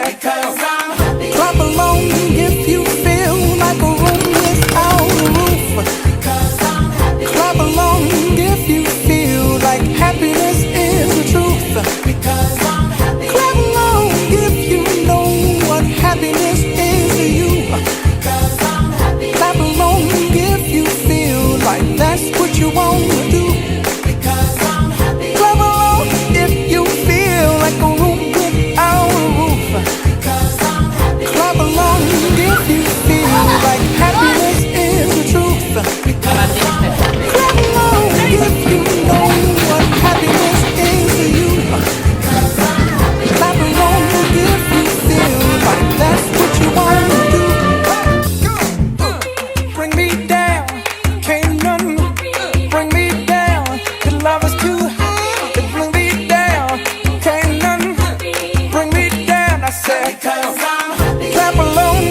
say, clap along if you feel like a room without a roof. Clap along if you feel like happiness is the truth. Clap along if you know what happiness is to you. Clap along if you feel like that's what you want to do. Clap along if you feel like a room without a roof. Clap along if you feel like happiness is the truth. Clap along if you know what happiness is to you. Clap along if you feel like that's what you want to do. Bring me down, can't none bring me down. The love is too high to bring me down. Can't none bring me down. I said, clap along